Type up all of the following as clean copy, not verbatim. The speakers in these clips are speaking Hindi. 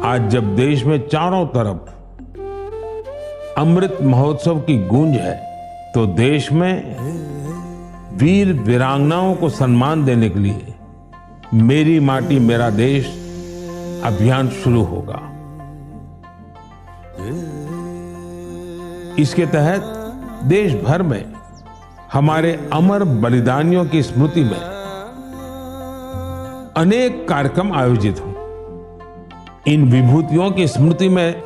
आज जब देश में चारों तरफ अमृत महोत्सव की गूंज है, तो देश में वीर वीरांगनाओं को सम्मान देने के लिए मेरी माटी मेरा देश अभियान शुरू होगा। इसके तहत देश भर में हमारे अमर बलिदानियों की स्मृति में अनेक कार्यक्रम आयोजित हों। इन विभूतियों की स्मृति में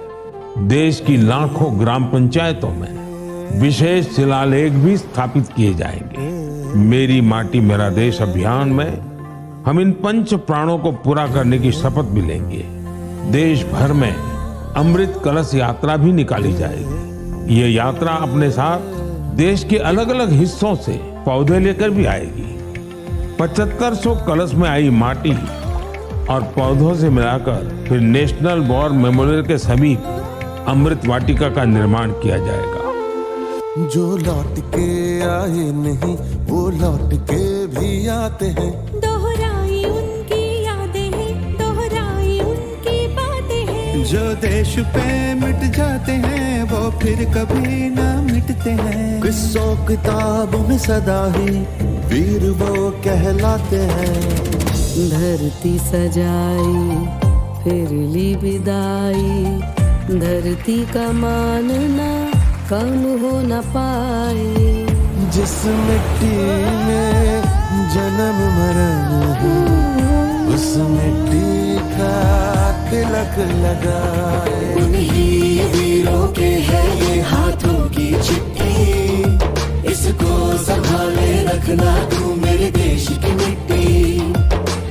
देश की लाखों ग्राम पंचायतों में विशेष शिलालेख भी स्थापित किए जाएंगे। मेरी माटी मेरा देश अभियान में हम इन पंच प्राणों को पूरा करने की शपथ भी लेंगे। देश भर में अमृत कलश यात्रा भी निकाली जाएगी। ये यात्रा अपने साथ देश के अलग अलग हिस्सों से पौधे लेकर भी आएगी। 7500 कलश में आई माटी और पौधों से मिलाकर फिर नेशनल वॉर मेमोरियल के समीप अमृत वाटिका का निर्माण किया जाएगा। जो लौट के आए नहीं वो लौट के भी आते हैं। दोहराई उनकी यादें हैं, दोहराई उनकी बातें हैं। जो देश पे मिट जाते हैं वो फिर कभी ना मिटते हैं। किस्सों किताबों में सदा ही वीर वो कहलाते हैं। धरती सजाई फिर ली विदाई, धरती का मानना कम हो न पाए। जिस मिट्टी में जन्म मरण है उस मिट्टी का तिलक लगाए। उन्हीं वीरों के है ये हाथों की चिट्ठी, इसको संभाले रखना तू मेरे देश की मिट्टी।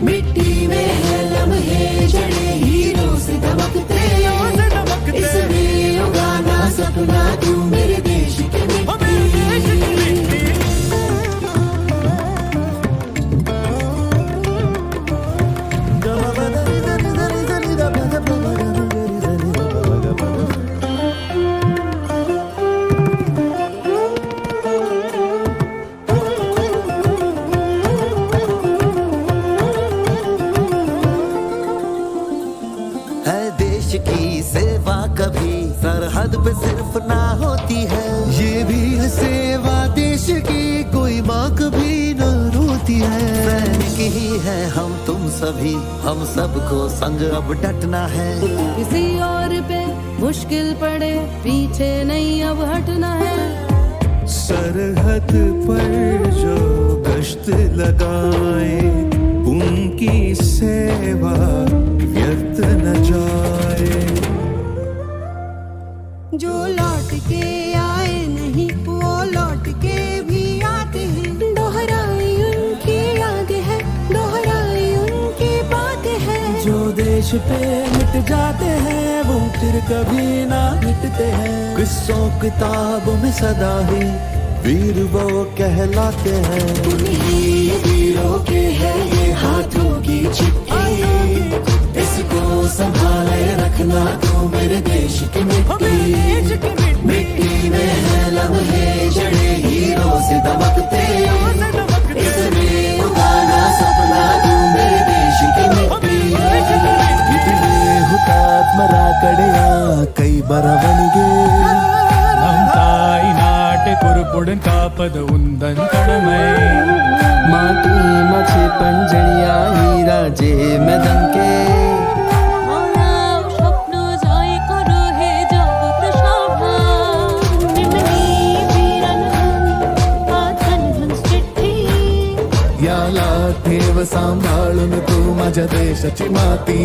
मिट्टी में है लम्हे जड़े हीरों से दमकते, इसमें उगाना सपना तू मेरे देश की मिट्टी। की सेवा कभी सरहद पे सिर्फ ना होती है, ये भी है सेवा देश की, कोई माँ कभी न रोती है। सैनिक ही है हम तुम सभी, हम सबको संग अब डटना है। किसी और पे मुश्किल पड़े पीछे नहीं अब हटना है। सरहद पर जो गश्त लगाए उनकी सेवा व्यर्थ न जाए। जो लौट के आए नहीं वो लौट के भी आते हैं। दोहराई उनकी यादें हैं, दोहराई उनकी बातें हैं। जो देश पे मिट जाते हैं वो फिर कभी ना मिटते हैं। किस्सों किताबों में सदा ही वीर वो कहलाते हैं। उन्हीं वीरों के है ये हाथों की चिट्ठी, इसको संभाले रखना तू मेरे देश की मिट्टी। मिट्टी में है लम्हे जड़े हीरों से दमकते, इसमें उगाना सपना तू मेरे देश की मिट्टी। ಹುತಾತ್ಮರ ಕಡೆಯ ಕೈ ಬರವಣಿಗೆ நம் தாய் நாட்டை பொறுப்புடன் காப்பது உந்தன் கடமை। माटी मछे पंजड़िया हीरा जे मैदान के। মোরাও স্বপ্ন জয় করো হে জগৎ সভা। নিমনি বীরাঙ্গন आतन हंस चिट्ठी। याला ठेव सांभाळून तू माझ्या देशाची माती।